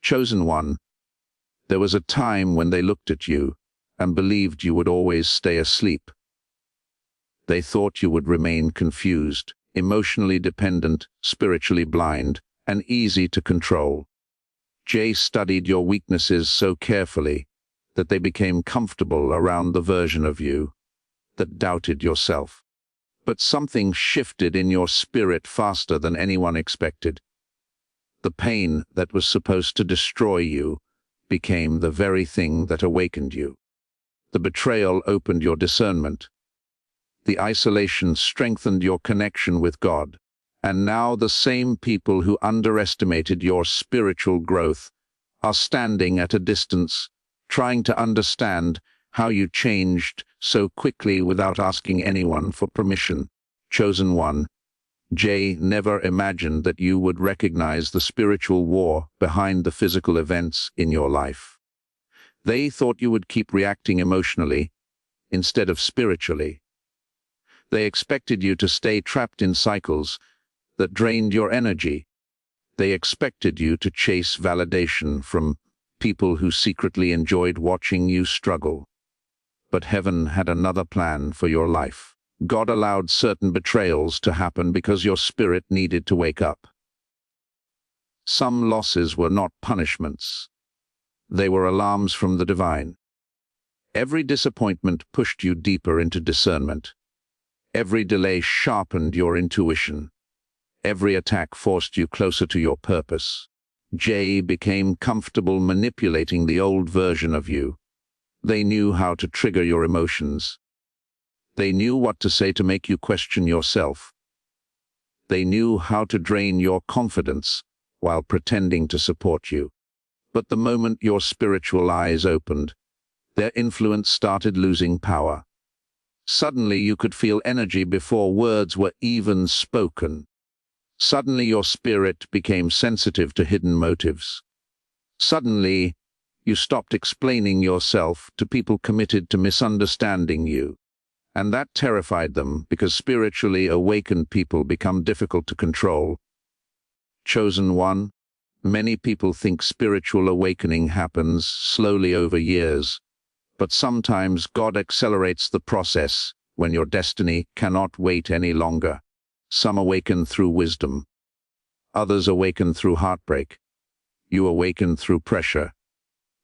Chosen one, there was a time when they looked at you and believed you would always stay asleep. They thought you would remain confused, emotionally dependent, spiritually blind, and easy to control. Jay studied your weaknesses so carefully that they became comfortable around the version of you that doubted yourself. But something shifted in your spirit faster than anyone expected. The pain that was supposed to destroy you became the very thing that awakened you. The betrayal opened your discernment. The isolation strengthened your connection with God. And now the same people who underestimated your spiritual growth are standing at a distance, trying to understand how you changed so quickly without asking anyone for permission. Chosen one, Jay never imagined that you would recognize the spiritual war behind the physical events in your life. They thought you would keep reacting emotionally instead of spiritually. They expected you to stay trapped in cycles that drained your energy. They expected you to chase validation from people who secretly enjoyed watching you struggle. But heaven had another plan for your life. God allowed certain betrayals to happen because your spirit needed to wake up. Some losses were not punishments. They were alarms from the divine. Every disappointment pushed you deeper into discernment. Every delay sharpened your intuition. Every attack forced you closer to your purpose. Jay became comfortable manipulating the old version of you. They knew how to trigger your emotions. They knew what to say to make you question yourself. They knew how to drain your confidence while pretending to support you. But the moment your spiritual eyes opened, their influence started losing power. Suddenly you could feel energy before words were even spoken. Suddenly your spirit became sensitive to hidden motives. Suddenly you stopped explaining yourself to people committed to misunderstanding you. And that terrified them because spiritually awakened people become difficult to control. Chosen one, many people think spiritual awakening happens slowly over years, but sometimes God accelerates the process when your destiny cannot wait any longer. Some awaken through wisdom. Others awaken through heartbreak. You awaken through pressure.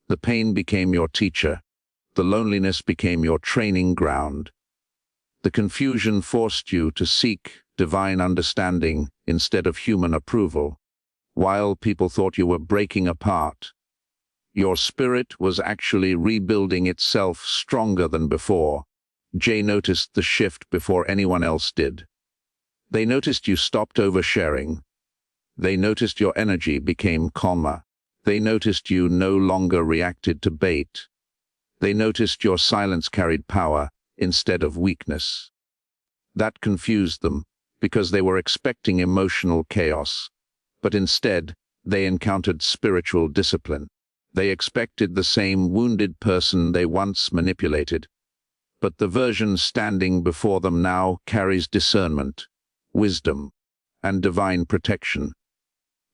The pain became your teacher. The loneliness became your training ground. The confusion forced you to seek divine understanding instead of human approval. While people thought you were breaking apart, your spirit was actually rebuilding itself stronger than before. Jay noticed the shift before anyone else did. They noticed you stopped oversharing. They noticed your energy became calmer. They noticed you no longer reacted to bait. They noticed your silence carried power instead of weakness. That confused them because they were expecting emotional chaos, but instead they encountered spiritual discipline. They expected the same wounded person they once manipulated, but the version standing before them now carries discernment, wisdom, and divine protection.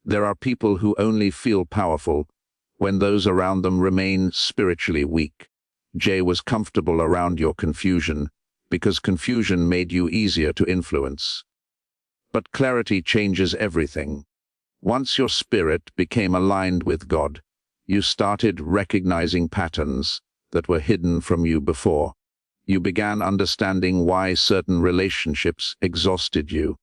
There are people who only feel powerful when those around them remain spiritually weak. Jay was comfortable around your confusion because confusion made you easier to influence. But clarity changes everything. Once your spirit became aligned with God, you started recognizing patterns that were hidden from you before. You began understanding why certain relationships exhausted you.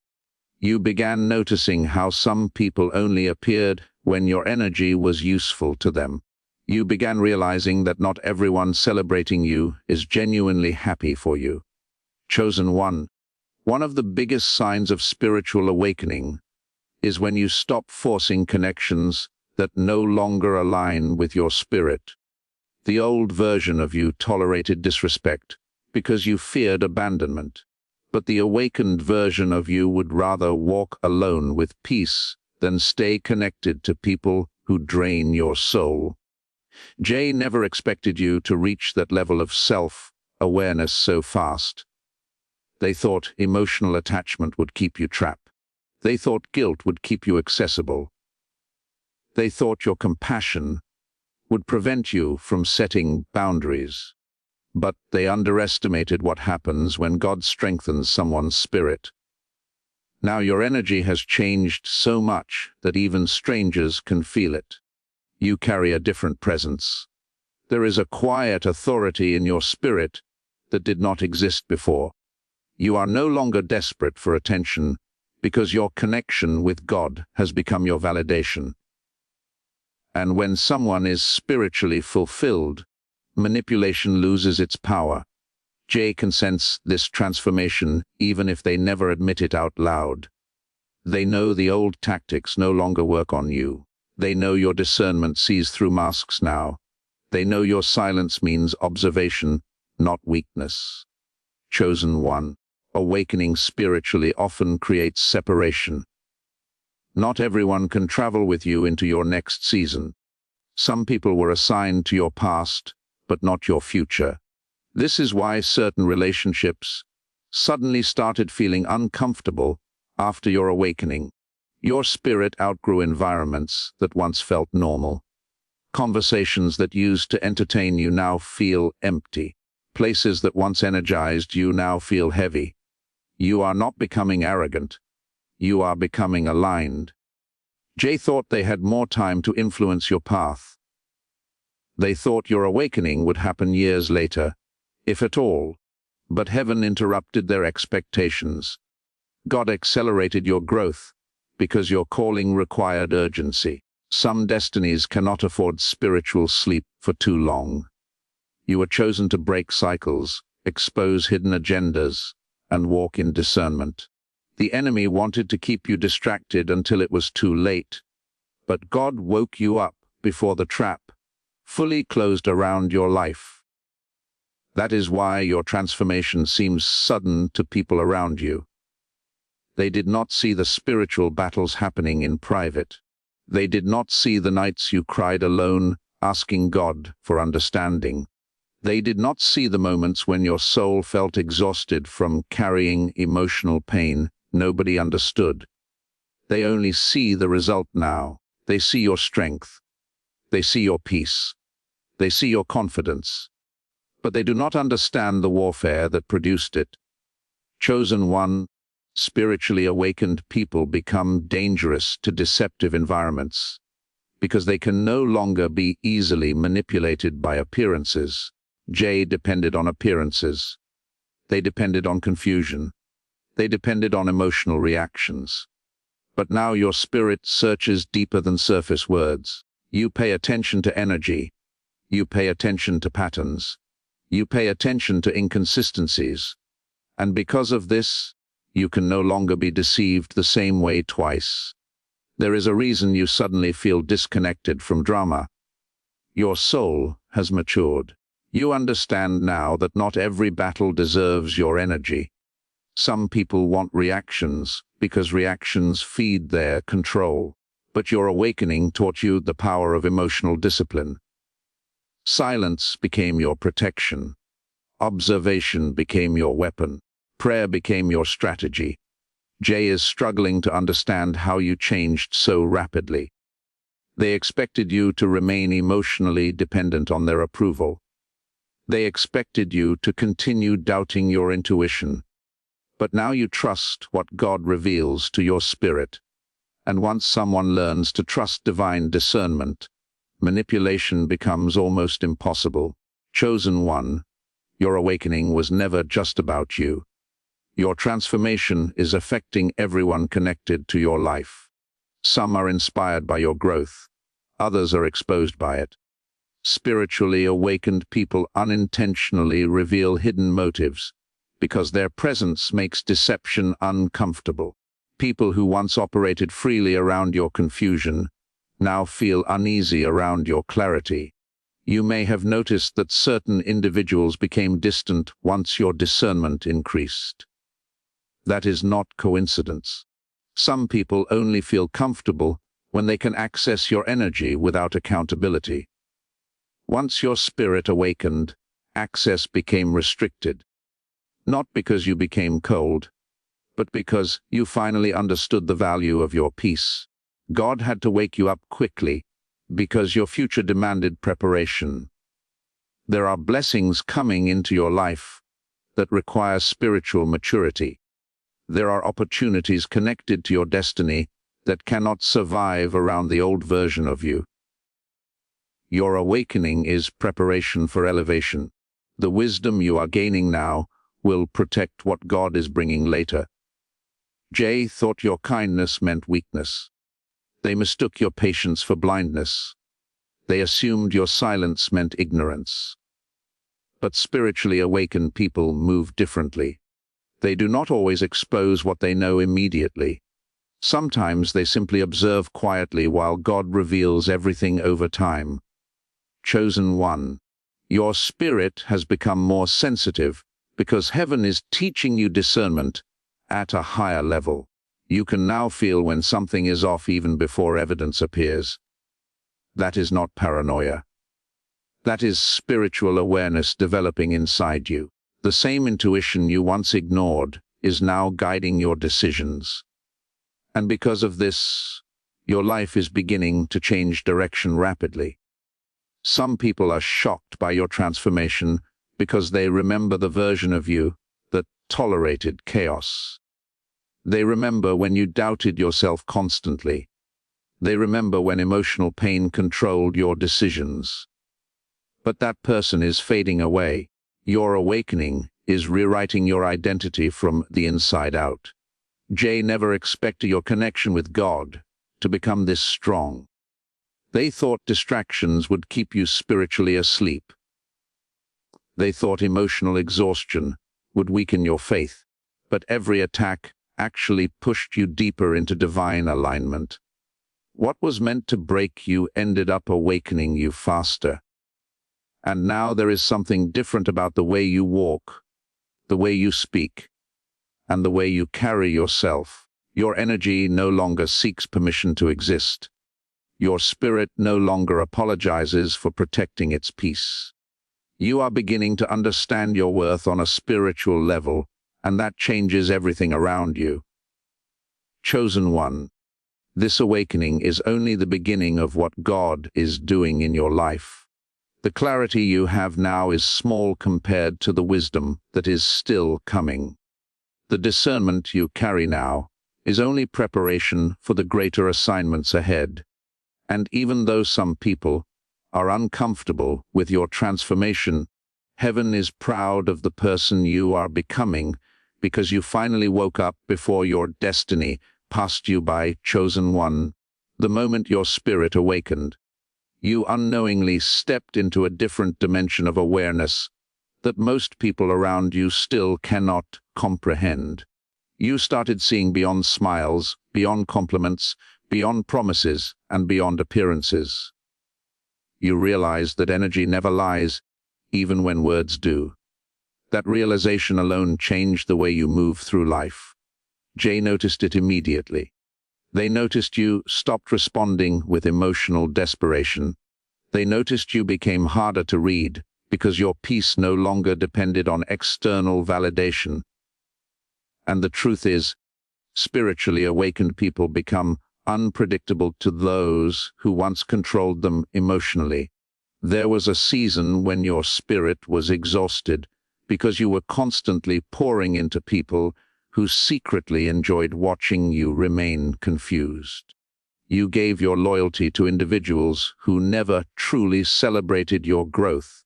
You began noticing how some people only appeared when your energy was useful to them. You began realizing that not everyone celebrating you is genuinely happy for you. Chosen one, one of the biggest signs of spiritual awakening is when you stop forcing connections that no longer align with your spirit. The old version of you tolerated disrespect because you feared abandonment, but the awakened version of you would rather walk alone with peace than stay connected to people who drain your soul. Jay never expected you to reach that level of self-awareness so fast. They thought emotional attachment would keep you trapped. They thought guilt would keep you accessible. They thought your compassion would prevent you from setting boundaries. But they underestimated what happens when God strengthens someone's spirit. Now your energy has changed so much that even strangers can feel it. You carry a different presence. There is a quiet authority in your spirit that did not exist before. You are no longer desperate for attention because your connection with God has become your validation. And when someone is spiritually fulfilled, manipulation loses its power. Jay can sense this transformation even if they never admit it out loud. They know the old tactics no longer work on you. They know your discernment sees through masks now. They know your silence means observation, not weakness. Chosen one, awakening spiritually often creates separation. Not everyone can travel with you into your next season. Some people were assigned to your past, but not your future. This is why certain relationships suddenly started feeling uncomfortable after your awakening. Your spirit outgrew environments that once felt normal. Conversations that used to entertain you now feel empty. Places that once energized you now feel heavy. You are not becoming arrogant. You are becoming aligned. Jay thought they had more time to influence your path. They thought your awakening would happen years later, if at all, but heaven interrupted their expectations. God accelerated your growth because your calling required urgency. Some destinies cannot afford spiritual sleep for too long. You were chosen to break cycles, expose hidden agendas, and walk in discernment. The enemy wanted to keep you distracted until it was too late, but God woke you up before the trap fully closed around your life. That is why your transformation seems sudden to people around you. They did not see the spiritual battles happening in private. They did not see the nights you cried alone, asking God for understanding. They did not see the moments when your soul felt exhausted from carrying emotional pain nobody understood. They only see the result now. They see your strength. They see your peace. They see your confidence. But they do not understand the warfare that produced it. Chosen one, spiritually awakened people become dangerous to deceptive environments because they can no longer be easily manipulated by appearances. Jay depended on appearances. They depended on confusion. They depended on emotional reactions. But now your spirit searches deeper than surface words. You pay attention to energy. You pay attention to patterns. You pay attention to inconsistencies. And because of this, you can no longer be deceived the same way twice. There is a reason you suddenly feel disconnected from drama. Your soul has matured. You understand now that not every battle deserves your energy. Some people want reactions because reactions feed their control. But your awakening taught you the power of emotional discipline. Silence became your protection. Observation became your weapon. Prayer became your strategy. Jay is struggling to understand how you changed so rapidly. They expected you to remain emotionally dependent on their approval. They expected you to continue doubting your intuition. But now you trust what God reveals to your spirit. And once someone learns to trust divine discernment, manipulation becomes almost impossible. Chosen one, your awakening was never just about you. Your transformation is affecting everyone connected to your life. Some are inspired by your growth. Others are exposed by it. Spiritually awakened people unintentionally reveal hidden motives because their presence makes deception uncomfortable. People who once operated freely around your confusion now feel uneasy around your clarity. You may have noticed that certain individuals became distant once your discernment increased. That is not coincidence. Some people only feel comfortable when they can access your energy without accountability. Once your spirit awakened, access became restricted. Not because you became cold, but because you finally understood the value of your peace. God had to wake you up quickly because your future demanded preparation. There are blessings coming into your life that require spiritual maturity. There are opportunities connected to your destiny that cannot survive around the old version of you. Your awakening is preparation for elevation. The wisdom you are gaining now will protect what God is bringing later. Jay thought your kindness meant weakness. They mistook your patience for blindness. They assumed your silence meant ignorance. But spiritually awakened people move differently. They do not always expose what they know immediately. Sometimes they simply observe quietly while God reveals everything over time. Chosen one, your spirit has become more sensitive because heaven is teaching you discernment at a higher level. You can now feel when something is off even before evidence appears. That is not paranoia. That is spiritual awareness developing inside you. The same intuition you once ignored is now guiding your decisions. And because of this, your life is beginning to change direction rapidly. Some people are shocked by your transformation because they remember the version of you that tolerated chaos. They remember when you doubted yourself constantly. They remember when emotional pain controlled your decisions. But that person is fading away. Your awakening is rewriting your identity from the inside out. Jay never expected your connection with God to become this strong. They thought distractions would keep you spiritually asleep. They thought emotional exhaustion would weaken your faith. But every attack actually pushed you deeper into divine alignment. What was meant to break you ended up awakening you faster. And now there is something different about the way you walk, the way you speak, and the way you carry yourself. Your energy no longer seeks permission to exist. Your spirit no longer apologizes for protecting its peace. You are beginning to understand your worth on a spiritual level, and that changes everything around you. Chosen one, this awakening is only the beginning of what God is doing in your life. The clarity you have now is small compared to the wisdom that is still coming. The discernment you carry now is only preparation for the greater assignments ahead. And even though some people are uncomfortable with your transformation, heaven is proud of the person you are becoming because you finally woke up before your destiny passed you by. Chosen one, the moment your spirit awakened, you unknowingly stepped into a different dimension of awareness that most people around you still cannot comprehend. You started seeing beyond smiles, beyond compliments, beyond promises, and beyond appearances. You realized that energy never lies, even when words do. That realization alone changed the way you move through life. Jay noticed it immediately. They noticed you stopped responding with emotional desperation. They noticed you became harder to read because your peace no longer depended on external validation. And the truth is, spiritually awakened people become unpredictable to those who once controlled them emotionally. There was a season when your spirit was exhausted because you were constantly pouring into people who secretly enjoyed watching you remain confused. You gave your loyalty to individuals who never truly celebrated your growth.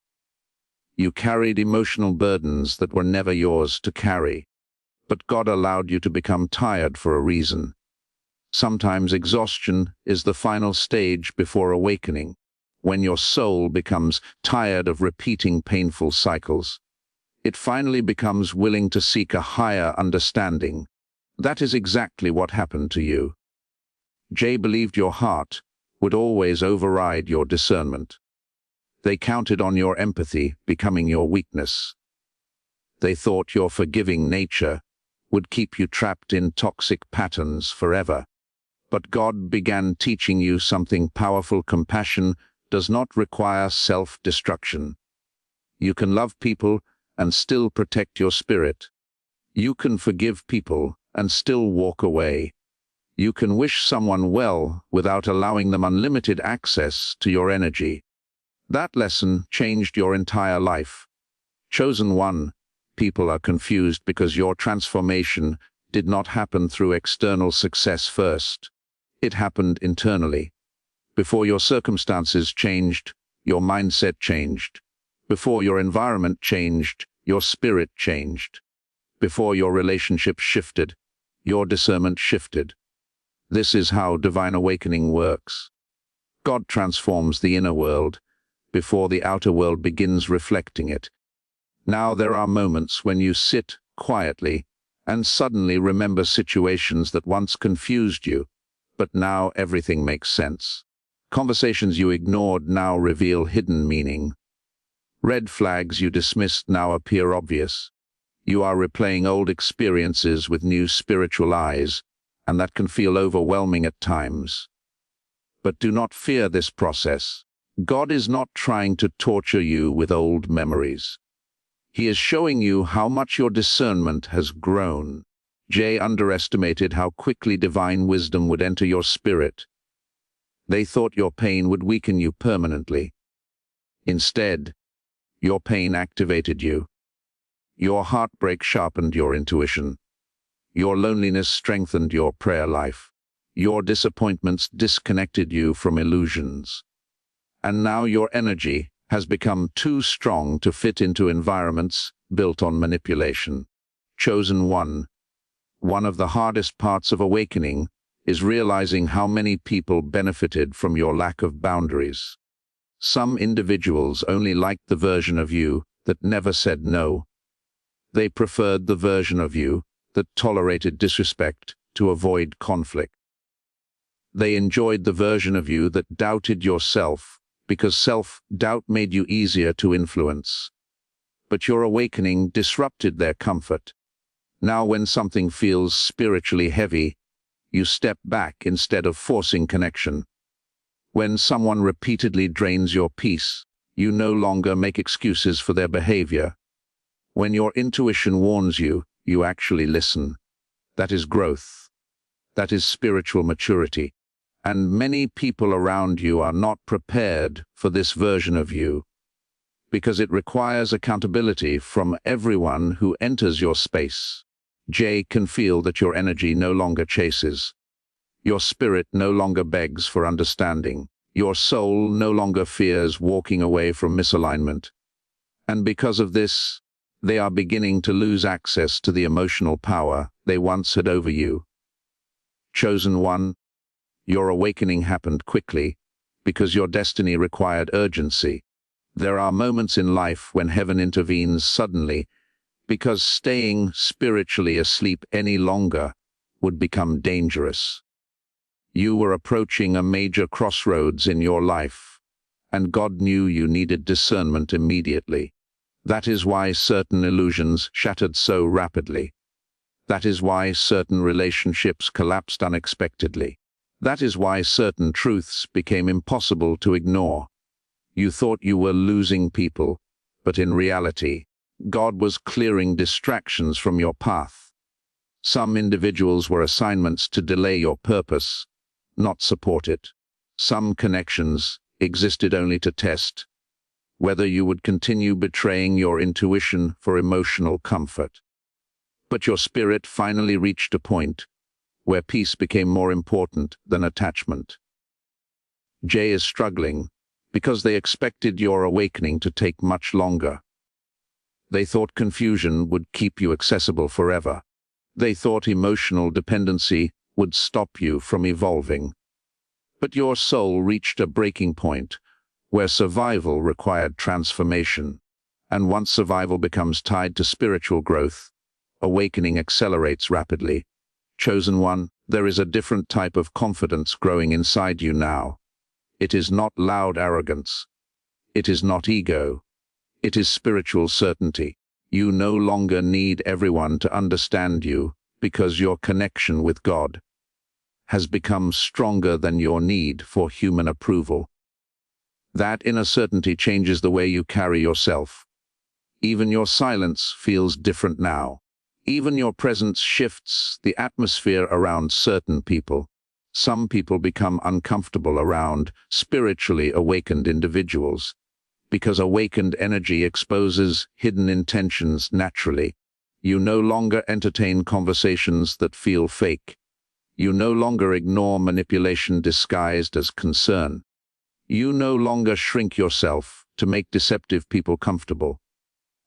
You carried emotional burdens that were never yours to carry. But God allowed you to become tired for a reason. Sometimes exhaustion is the final stage before awakening, when your soul becomes tired of repeating painful cycles. It finally becomes willing to seek a higher understanding. That is exactly what happened to you. Jay believed your heart would always override your discernment. They counted on your empathy becoming your weakness. They thought your forgiving nature would keep you trapped in toxic patterns forever. But God began teaching you something powerful. Compassion does not require self-destruction. You can love people and still protect your spirit. You can forgive people and still walk away. You can wish someone well without allowing them unlimited access to your energy. That lesson changed your entire life. Chosen one, people are confused because your transformation did not happen through external success first. It happened internally. Before your circumstances changed, your mindset changed. Before your environment changed, your spirit changed. Before your relationship shifted, your discernment shifted. This is how divine awakening works. God transforms the inner world before the outer world begins reflecting it. Now there are moments when you sit quietly and suddenly remember situations that once confused you, but now everything makes sense. Conversations you ignored now reveal hidden meaning. Red flags you dismissed now appear obvious. You are replaying old experiences with new spiritual eyes, and that can feel overwhelming at times. But do not fear this process. God is not trying to torture you with old memories. He is showing you how much your discernment has grown. Jay underestimated how quickly divine wisdom would enter your spirit. They thought your pain would weaken you permanently. Instead, your pain activated you. Your heartbreak sharpened your intuition. Your loneliness strengthened your prayer life. Your disappointments disconnected you from illusions. And now your energy has become too strong to fit into environments built on manipulation. Chosen one. One of the hardest parts of awakening is realizing how many people benefited from your lack of boundaries. Some individuals only liked the version of you that never said no. They preferred the version of you that tolerated disrespect to avoid conflict. They enjoyed the version of you that doubted yourself because self-doubt made you easier to influence. But your awakening disrupted their comfort. Now when something feels spiritually heavy, you step back instead of forcing connection. When someone repeatedly drains your peace, you no longer make excuses for their behavior. When your intuition warns you, you actually listen. That is growth. That is spiritual maturity. And many people around you are not prepared for this version of you, because it requires accountability from everyone who enters your space. Jay can feel that your energy no longer chases. Your spirit no longer begs for understanding. Your soul no longer fears walking away from misalignment. And because of this, they are beginning to lose access to the emotional power they once had over you. Chosen one, your awakening happened quickly because your destiny required urgency. There are moments in life when heaven intervenes suddenly because staying spiritually asleep any longer would become dangerous. You were approaching a major crossroads in your life, and God knew you needed discernment immediately. That is why certain illusions shattered so rapidly. That is why certain relationships collapsed unexpectedly. That is why certain truths became impossible to ignore. You thought you were losing people, but in reality, God was clearing distractions from your path. Some individuals were assignments to delay your purpose, not support it. Some connections existed only to test whether you would continue betraying your intuition for emotional comfort. But your spirit finally reached a point where peace became more important than attachment. Jay is struggling because they expected your awakening to take much longer. They thought confusion would keep you accessible forever. They thought emotional dependency would stop you from evolving. But your soul reached a breaking point where survival required transformation. And once survival becomes tied to spiritual growth, awakening accelerates rapidly. Chosen one, there is a different type of confidence growing inside you now. It is not loud arrogance. It is not ego. It is spiritual certainty. You no longer need everyone to understand you because your connection with God has become stronger than your need for human approval. That inner certainty changes the way you carry yourself. Even your silence feels different now. Even your presence shifts the atmosphere around certain people. some people become uncomfortable around spiritually awakened individuals, because awakened energy exposes hidden intentions naturally. You no longer entertain conversations that feel fake. You no longer ignore manipulation disguised as concern. You no longer shrink yourself to make deceptive people comfortable.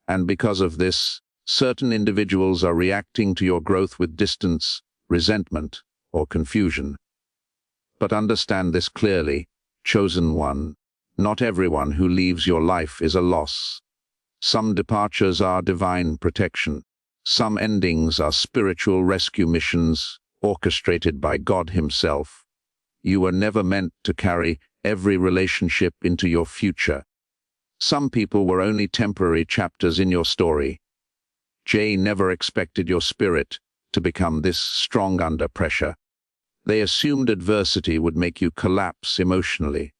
And because of this, certain individuals are reacting to your growth with distance, resentment, or confusion. But understand this clearly, chosen one. Not everyone who leaves your life is a loss. Some departures are divine protection. Some endings are spiritual rescue missions orchestrated by God Himself. You were never meant to carry every relationship into your future. Some people were only temporary chapters in your story. Jay never expected your spirit to become this strong under pressure. They assumed adversity would make you collapse emotionally.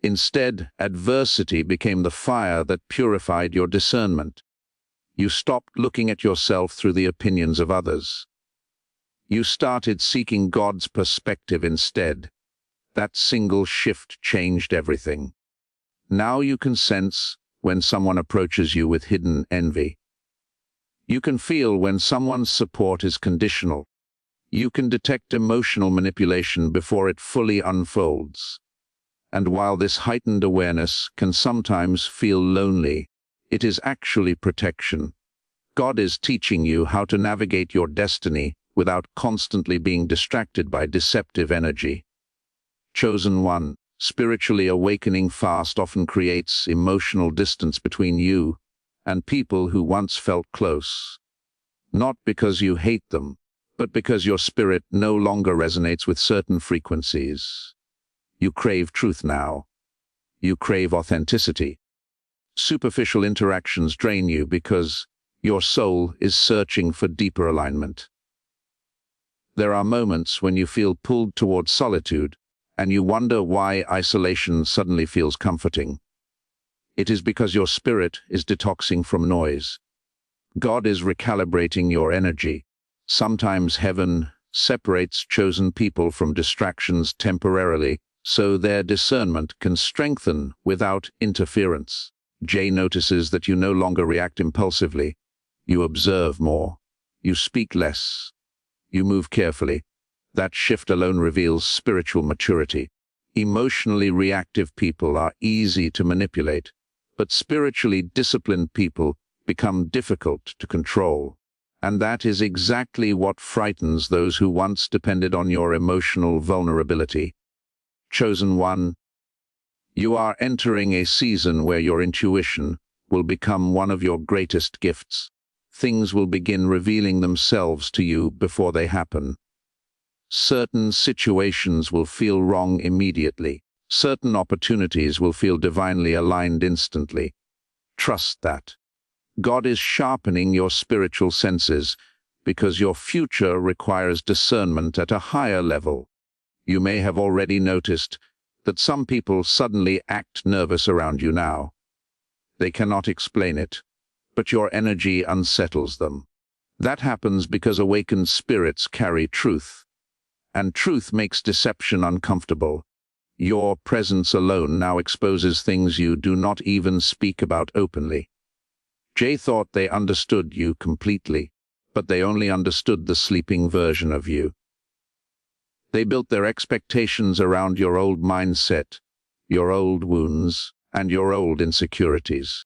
Instead, adversity became the fire that purified your discernment. You stopped looking at yourself through the opinions of others. You started seeking God's perspective instead. That single shift changed everything. Now you can sense when someone approaches you with hidden envy. You can feel when someone's support is conditional. You can detect emotional manipulation before it fully unfolds. And while this heightened awareness can sometimes feel lonely, it is actually protection. God is teaching you how to navigate your destiny without constantly being distracted by deceptive energy. Chosen one, spiritually awakening fast often creates emotional distance between you and people who once felt close. Not because you hate them, but because your spirit no longer resonates with certain frequencies. You crave truth now. You crave authenticity. Superficial interactions drain you because your soul is searching for deeper alignment. There are moments when you feel pulled towards solitude, and you wonder why isolation suddenly feels comforting. It is because your spirit is detoxing from noise. God is recalibrating your energy. Sometimes heaven separates chosen people from distractions temporarily, so their discernment can strengthen without interference. Jay notices that you no longer react impulsively. You observe more. You speak less. You move carefully. That shift alone reveals spiritual maturity. Emotionally reactive people are easy to manipulate, but spiritually disciplined people become difficult to control. And that is exactly what frightens those who once depended on your emotional vulnerability. Chosen one, you are entering a season where your intuition will become one of your greatest gifts. Things will begin revealing themselves to you before they happen. Certain situations will feel wrong immediately. Certain opportunities will feel divinely aligned instantly. Trust that. God is sharpening your spiritual senses because your future requires discernment at a higher level. You may have already noticed that some people suddenly act nervous around you now. They cannot explain it, but your energy unsettles them. That happens because awakened spirits carry truth, and truth makes deception uncomfortable. Your presence alone now exposes things you do not even speak about openly. Jay thought they understood you completely, but they only understood the sleeping version of you. They built their expectations around your old mindset, your old wounds, and your old insecurities.